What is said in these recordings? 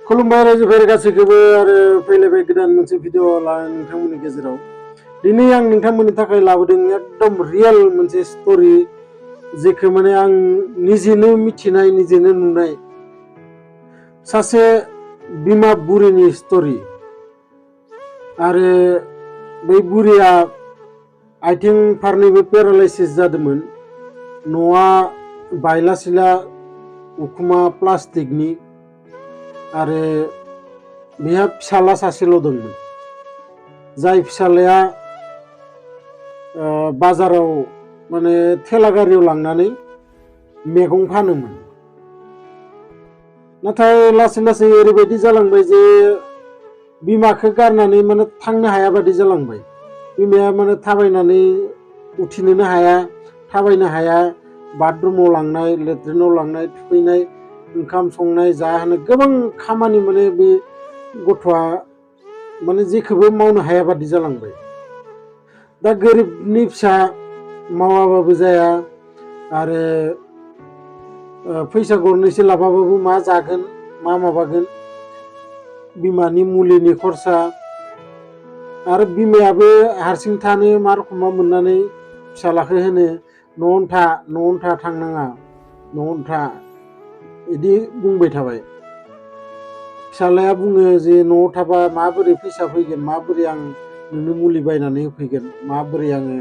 खुलुमबाय रायजोफोर गासैखौबो आरो फैलायबाय गोदान मोनसे भिडिअ लानानै नोंथांमोननि गेजेराव दिनै आं नोंथांमोननि थाखाय लाबोदों एकदम रियेल मोनसे स्टोरी जेखौ माने आं निजेनो मिथिनाय निजेनो नुनाय सासे बिमा बुरिनि स्टोरी आरो बै बुरिया आथिं फारनैबो पेरालाइसिस जादोंमोन न'आ बायला सिला उखुमा प्लास्टिकनि आरो बिहा फिसाला सासेल' दंमोन जाय फिसालाया बाजाराव माने थेला गारियाव लांनानै मैगं फानोमोन नाथाय लासै लासै ओरैबायदि जालांबाय जे बिमाखौ गारनानै माने थांनो हाया बादि जालांबाय बिमाया माने थाबायनानै उथिनोनो हाया थाबायनो हाया बाथरुमाव लांनाय लेट्रिनाव लांनाय थुखैनाय ओंखाम संनाय जाहोनो गोबां खामानि माने बे गथ'आ माने जेखौबो मावनो हाया बादि जालांबाय दा गोरिबनि फिसा मावाबाबो जाया आरो फैसा गरनैसो लाबाबाबो मा जागोन मा माबागोन बिमानि मुलिनि खरसा आरो बिमायाबो हारसिं थानो मा रखमा मोननानै फिसालाखौ होनो न'आवनो था थांनाङा न'आवनो था बिदि बुंबाय थाबाय फिसालाया बुङो जे न'आव थाबा माबोरै फैसा फैगोन माबोरै आं नोंनो मुलि बायनानै होफैगोन माबोरै आङो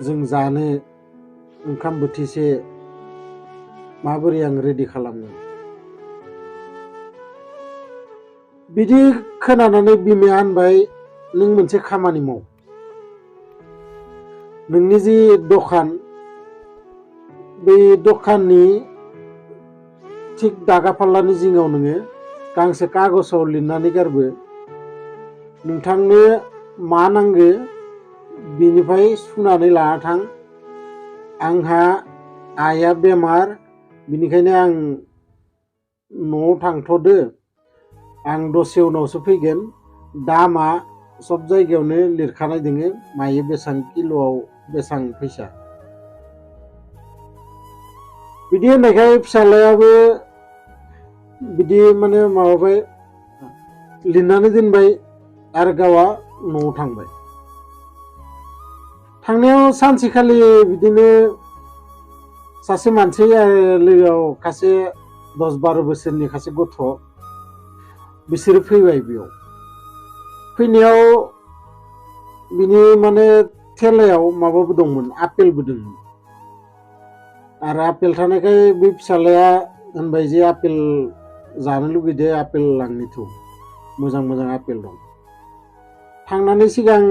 जों जानो ओंखाम बोथिसे माबोरै आं रेडि खालामगोन बिदि खोनानानै बिमाया होनबाय नों मोनसे खामानि माव नोंनि जि दखान बे दखाननि थिक दागाफाल्लानि जिङाव नोङो गांसे कागजाव लिरनानै गारबो नोंथांनो मा नांगौ बिनिफ्राय सुनानै लाना थां आंहा आइया बेमार बिनिखायनो आं न'आव थांथ'दो आं दसे उनावसो फैगोन दामा सब जायगायावनो लिरखानाय दोङो मायो बेसां किल'आव बेसां फैसा बिदि होननायखाय फिसालायाबो बिदि माने माबाबाय लिरनानै दोनबाय आरो गावआ न'आव थांबाय थांनायाव सानसेखालि बिदिनो सासे मानसि आरो लोगोआव खासे 10-12 बोसोरनि खासे गथ' बिसोरो फैबाय बेयाव फैनायाव बिनि माने थेलायाव माबाबो दंमोन आपेलबो दंमोन आरो आपेल थानायखाय बे फिसालाया होनबाय जे आपेल जानो लुगैदो आपेल लांनोथ' मोजां मोजां आपेल दं थांनानै सिगां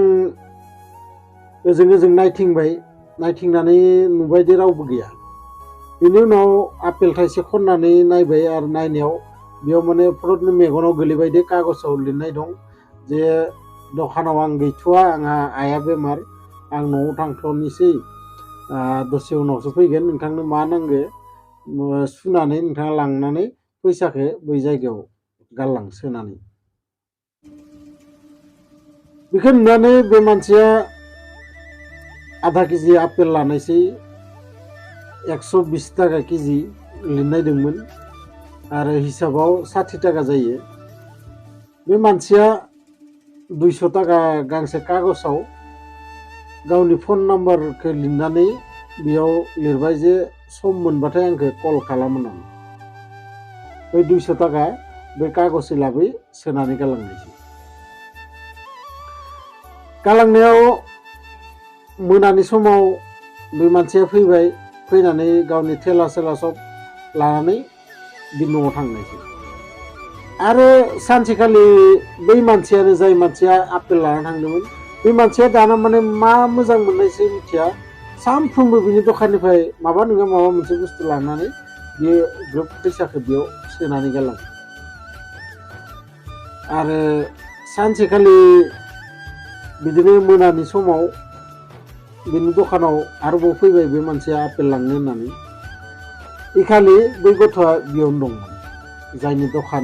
ओजों नायथिंबाय नायथिंनानै नुबाय दे रावबो गैया बेनि उनाव आपेल थाइसे खननानै नायबाय आरो नायनायाव बेयाव माने फट'नि मेगनाव गोलैबाय दे कागजाव लिरनाय दं जे दखानाव आं गैथ'वा आंहा आइया बेमार आं न'आव थांथ'नोसै दसे उनावसो फैगोन नोंथांनो मा नांगौ सुनानै नोंथाङा लांनानै फैसाखौ बै जायगायाव गारलां सोनानै बेखौ नुनानै बे मानसिया आधा केजि आपेल लानायसै 120 टाका केजि लिरनाय दंमोन आरो हिसाबाव 60 टाका जायो बे मानसिया 200 टाका गांसे कागजाव गावनि फन नाम्बारखौ लिरनानै बेयाव लिरबाय जे सम मोनबाथाय आंखौ कल खालाम होननानै बै 200 टाका बे कागजै लाबोै सोनानै गालांनायसै गालांनायाव मोनानि समाव बे मानसिया फैबाय फैनानै गावनि थेला सेला सब लानानै बे न'आव थांनायसै आरो सानसेखालि बै मानसियानो जाय मानसिया आपेल लाना थांदोंमोन बे मानसिया दाना माने मा मोजां मोननायसै मिथिया सानफ्रोमबो बिनि दखाननिफ्राय माबा नङा माबा मोनसे बुस्थु लानानै बियो ग्रोब फैसाखौ बेयाव सोनानै गालाङो आरो सानसेखालि बिदिनो मोनानि समाव बिनि दखानाव आरोबाव फैबाय बे मानसिया आपेल लांनो होननानै इखालि बै गथ'आ बेयावनो दंमोन जायनि दखान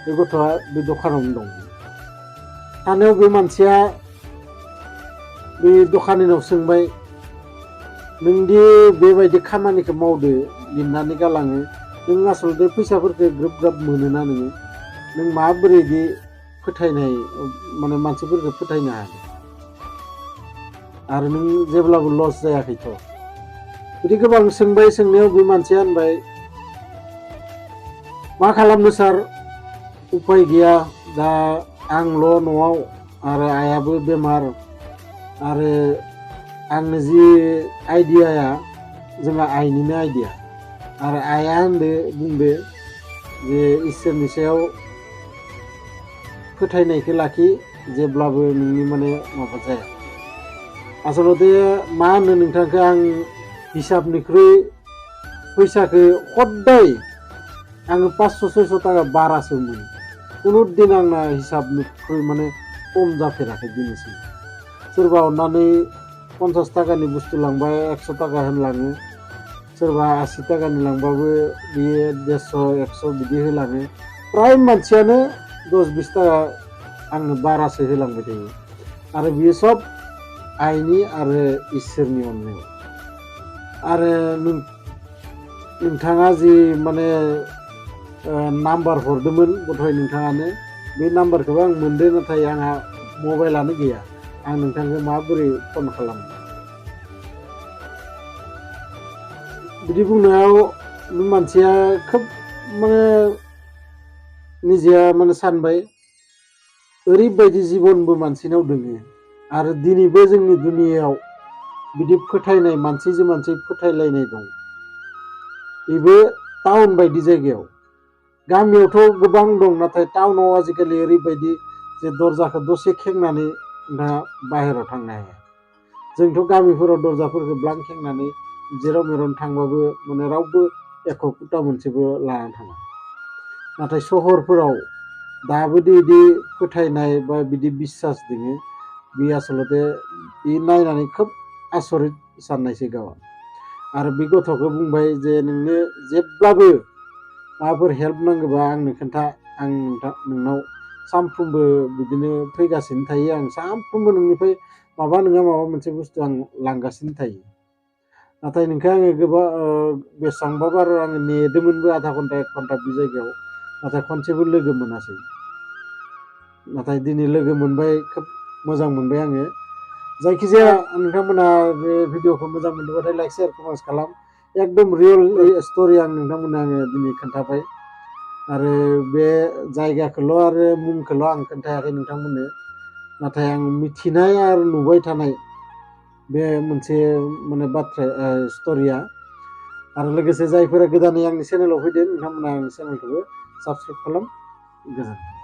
बे गथ'आ बे दखानावनो दंमोन थानायाव बे मानसिया बे दखानिनाव सोंबाय नोंदि बेबायदि खामानिखौ मावदो लिरनानै गालाङो नों आसलते फैसाफोरखौ ग्रोब ग्राब मोनोना नोङो नों माबोरै बिदि फोथायनाय माने मानसिफोरखौ फोथायनो हागोन आरो नों जेब्लाबो लस जायाखैथ' बिदि गोबां सोंबाय सोंनायाव बे मानसिया होनबाय मा खालामनो सार उपाय गैया दा आंल' न'आव आरो आइयाबो बेमार आरो आंनो जि आइडियाया जोंहा आइनिनो आइडिया आरो आइया बुंदो जे इसोरनि सायाव फोथायनायखौ लाखि जेब्लाबो नोंनि माने माबा जाया आसलते मा होनो नोंथांखौ आं हिसाबनिख्रुइ फैसाखौ हदाय आङो 500-600 थाखा बारासो मोनो कुनु दिन आंना हिसाबनिख्रुइ माने खम जाफेराखै दिनैसिम सोरबा अननानै 50 थाखानि बुस्थु लांबा 100 थाखा होनलाङो सोरबा 80 थाखानि लांबाबो बियो 150-100 बिदि होलाङो प्राय मानसियानो 10-20 थाखा आंनो बारासो होलांबाय थायो आरो बियो सब आइनि आरो इसोरनि अननायाव आरो नोंथाङा जि माने नाम्बार हरदोंमोन गथ'य नोंथाङानो बे नाम्बारखौबो आं मोनदों नाथाय आंहा मबाइलानो गैया आं नोंथांखौ माबोरै फन खालामनो बिदि बुंनायाव बे मानसिया खोब माने निजेया माने सानबाय ओरैबायदि जिबनबो मानसिनाव दोङो आरो दिनैबो जोंनि दुनियायाव बिदि फोथायनाय मानसिजों मानसि फोथायलायनाय दं बेबो टाउन बायदि जायगायाव गामियावथ' गोबां दं नाथाय टाउनाव आजिखालि ओरैबायदि जे दरजाखौ दसे खेंनानै नोंथाङा बाहेरायाव थांनो हाया जोंथ' गामिफोराव दरजाफोरखौ ब्लां खेंनानै जेराव मेरावनो थांबाबो माने रावबो एख' कुटा मोनसेबो लाना थाङा नाथाय सहरफोराव दाबो बिदि फोथायनाय बा बिदि बिसास दोङो बे आसलते बे नायनानै खोब आसरित साननायसै गावआ आरो बे गथ'खौ बुंबाय जे नोंनो जेब्लाबो माबाफोर हेल्प नांगौबा आंनो खोन्था आं नोंनाव सानफ्रोमबो बिदिनो फैगासिनो थायो आं सानफ्रोमबो नोंनिफ्राय माबा नङा माबा मोनसे बुस्थु आं लांगासिनो थायो नाथाय नोंखौ आङो गोबां बेसेबांबा बार आङो नेदोंमोनबो आधा घन्टा 1 घन्टा बे जायगायाव नाथाय खनसेबो लोगो मोनासै नाथाय दिनै लोगो मोनबाय खोब मोजां मोनबाय आङो जायखिजाया नोंथांमोना बे भिडिअखौ मोजां मोनदोंबाथाय लाइक शेयार कमेन्ट खालाम एकदम रियेल स्ट'रि आं नोंथांमोननो आङो दिनै खोन्थाबाय आरो बे जायगाखौल' आरो मुंखौल' आं खोन्थायाखै नोंथांमोननो नाथाय आं मिथिनाय आरो नुबाय थानाय बे मोनसे माने बाथ्रा स्ट'रिया आरो लोगोसे जायफोरा गोदानै आंनि चेनेलाव फैदों नोंथांमोना आंनि चेनेलखौबो साबस्क्राइब खालाम गोजोन्थों।